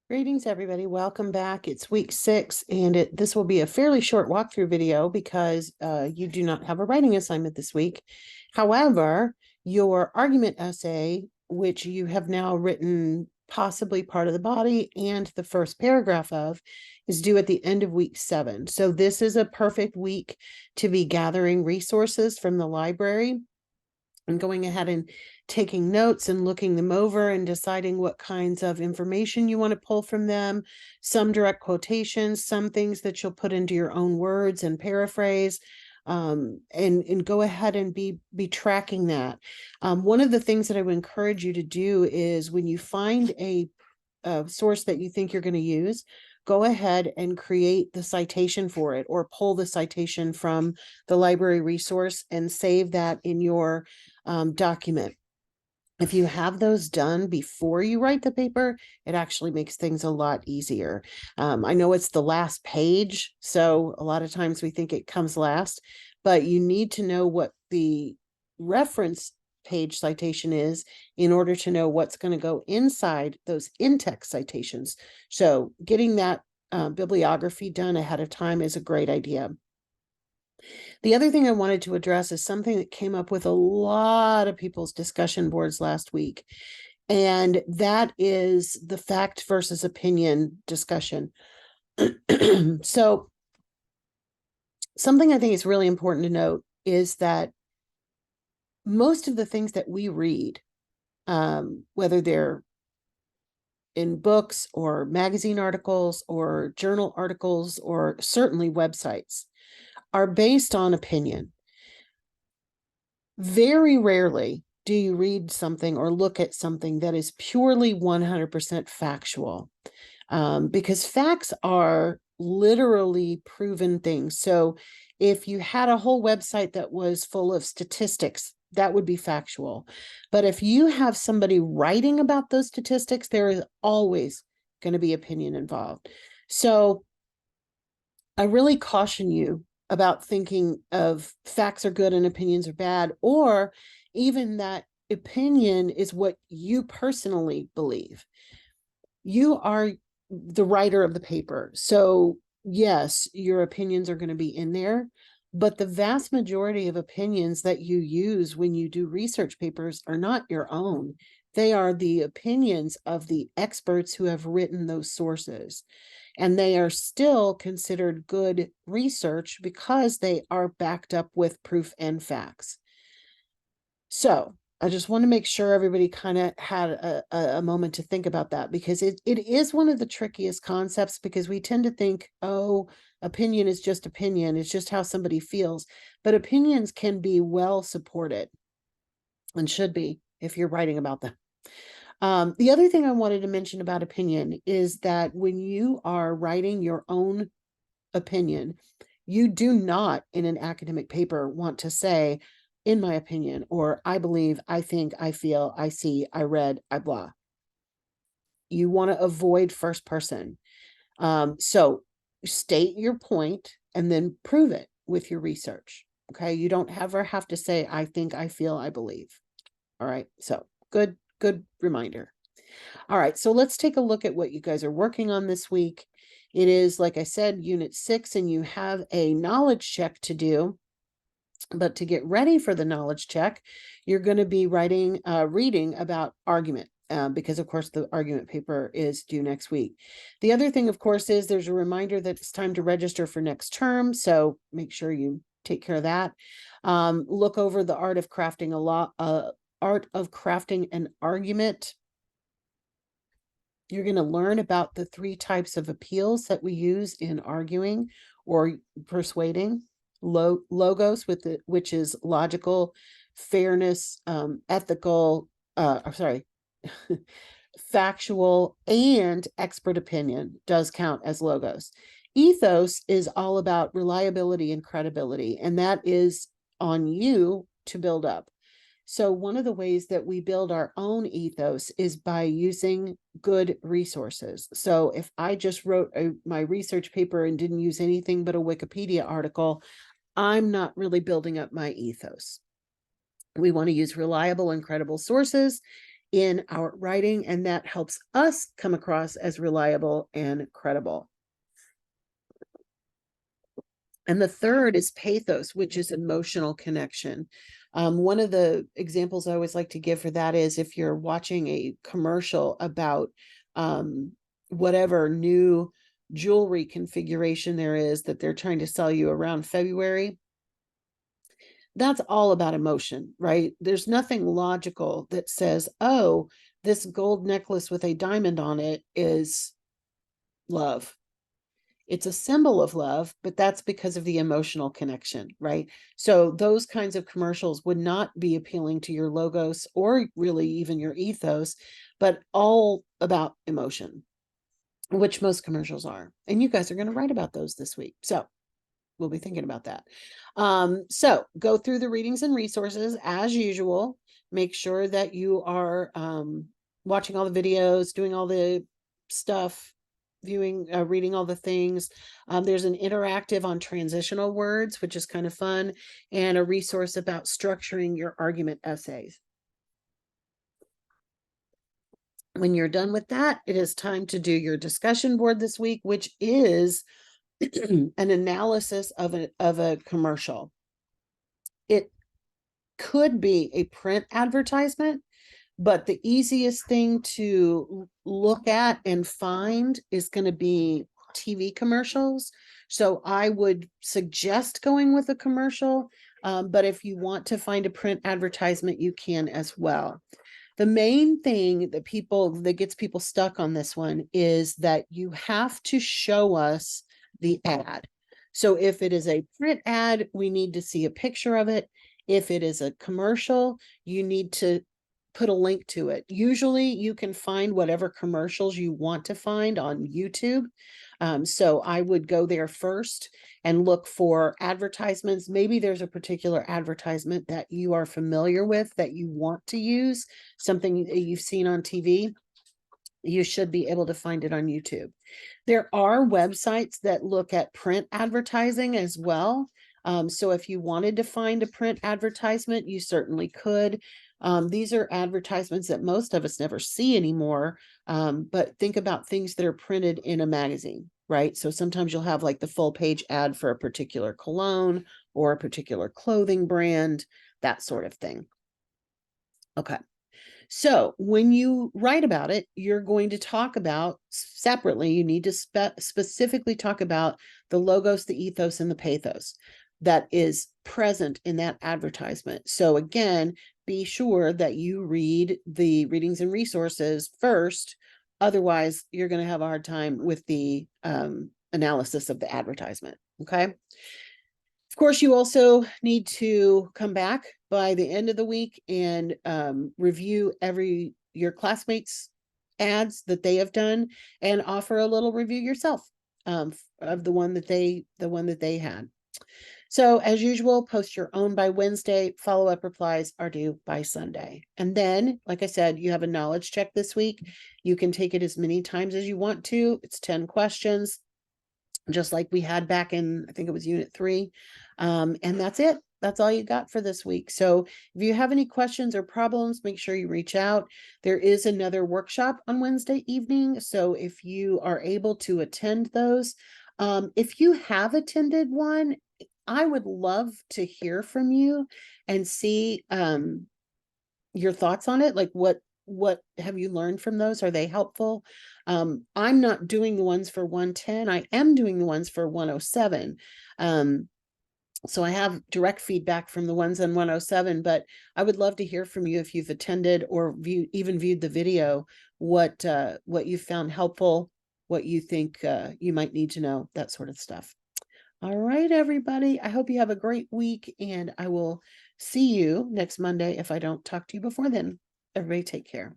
Greetings, everybody. Welcome back. It's week 6, and this will be a fairly short walkthrough video because you do not have a writing assignment this week. However, your argument essay, which you have now written possibly part of the body and the first paragraph of, is due at the end of week 7. So this is a perfect week to be gathering resources from the library and going ahead and taking notes and looking them over and deciding what kinds of information you want to pull from them, some direct quotations, some things that you'll put into your own words and paraphrase, and go ahead and be tracking that. One of the things that I would encourage you to do is when you find a source that you think you're going to use, go ahead and create the citation for it or pull the citation from the library resource and save that in your document. If you have those done before you write the paper, it actually makes things a lot easier. I know it's the last page, so a lot of times we think it comes last, but you need to know what the reference page citation is in order to know what's going to go inside those in-text citations. So getting that bibliography done ahead of time is a great idea. The other thing I wanted to address is something that came up with a lot of people's discussion boards last week, and that is the fact versus opinion discussion. So something I think is really important to note is that most of the things that we read, whether they're in books or magazine articles or journal articles or certainly websites, are based on opinion. Very rarely do you read something or look at something that is purely 100% factual, because facts are literally proven things. So if you had a whole website that was full of statistics, that would be factual. But if you have somebody writing about those statistics, there is always going to be opinion involved. So I really caution you about thinking of facts are good and opinions are bad, or even that opinion is what you personally believe. You are the writer of the paper. So yes, your opinions are going to be in there, but the vast majority of opinions that you use when you do research papers are not your own. They are the opinions of the experts who have written those sources. And they are still considered good research because they are backed up with proof and facts. So I just want to make sure everybody kind of had a moment to think about that, because it is one of the trickiest concepts, because we tend to think, oh, opinion is just opinion. It's just how somebody feels. But opinions can be well supported and should be if you're writing about them. The other thing I wanted to mention about opinion is that when you are writing your own opinion, you do not in an academic paper want to say, in my opinion, or I believe, I think, I feel, I see, I read, I blah. You want to avoid first person. So state your point and then prove it with your research. Okay. You don't ever have to say, I think, I feel, I believe. All right. So good reminder. All right, so let's take a look at what you guys are working on this week. It is, like I said, Unit 6, and you have a knowledge check to do. But to get ready for the knowledge check, you're going to be reading about argument, because, of course, the argument paper is due next week. The other thing, of course, is there's a reminder that it's time to register for next term, so make sure you take care of that. Look over the art of crafting an argument. You're going to learn about the 3 types of appeals that we use in arguing or persuading. Logos, which is logical, fairness, ethical, factual, and expert opinion does count as logos. Ethos is all about reliability and credibility, and that is on you to build up. So one of the ways that we build our own ethos is by using good resources. So if I just wrote my research paper and didn't use anything but a Wikipedia article, I'm not really building up my ethos. We want to use reliable and credible sources, in our writing, and that helps us come across as reliable and credible. And the third is pathos, which is emotional connection. One of the examples I always like to give for that is if you're watching a commercial about whatever new jewelry configuration there is that they're trying to sell you around February, that's all about emotion, right? There's nothing logical that says, oh, this gold necklace with a diamond on it is love. It's a symbol of love, but that's because of the emotional connection, right? So those kinds of commercials would not be appealing to your logos or really even your ethos, but all about emotion, which most commercials are. And you guys are going to write about those this week. So we'll be thinking about that. So go through the readings and resources as usual. Make sure that you are watching all the videos, doing all the stuff, viewing, reading all the things. There's an interactive on transitional words, which is kind of fun, and a resource about structuring your argument essays. When you're done with that, it is time to do your discussion board this week, which is an analysis of a commercial. It could be a print advertisement, but the easiest thing to look at and find is going to be TV commercials. So I would suggest going with a commercial, but if you want to find a print advertisement, you can as well. The main thing that gets people stuck on this one is that you have to show us the ad. So if it is a print ad, we need to see a picture of it. If it is a commercial, you need to put a link to it. Usually you can find whatever commercials you want to find on YouTube. So I would go there first and look for advertisements. Maybe there's a particular advertisement that you are familiar with that you want to use, something you've seen on TV. You should be able to find it on YouTube. There are websites that look at print advertising as well. So if you wanted to find a print advertisement, you certainly could. These are advertisements that most of us never see anymore. But think about things that are printed in a magazine, right? So sometimes you'll have like the full page ad for a particular cologne or a particular clothing brand, that sort of thing. Okay. So when you write about it, you're going to talk about separately, you need to specifically talk about the logos, the ethos, and the pathos that is present in that advertisement. So again, be sure that you read the readings and resources first. Otherwise, you're going to have a hard time with the analysis of the advertisement. Okay. Of course, you also need to come back by the end of the week and review your classmates' ads that they have done and offer a little review yourself of the one that they had. So as usual, post your own by Wednesday. Follow-up replies are due by Sunday. And then, like I said, you have a knowledge check this week. You can take it as many times as you want to. It's 10 questions, just like we had back in, I think it was Unit 3. And that's it. That's all you got for this week. So if you have any questions or problems, make sure you reach out. There is another workshop on Wednesday evening. So if you are able to attend those, if you have attended one, I would love to hear from you and see your thoughts on it. Like what have you learned from those? Are they helpful? I'm not doing the ones for 110. I am doing the ones for 107. So I have direct feedback from the ones on 107, but I would love to hear from you if you've attended or even viewed the video, what you found helpful, what you think you might need to know, that sort of stuff. All right, everybody. I hope you have a great week, and I will see you next Monday if I don't talk to you before then. Everybody take care.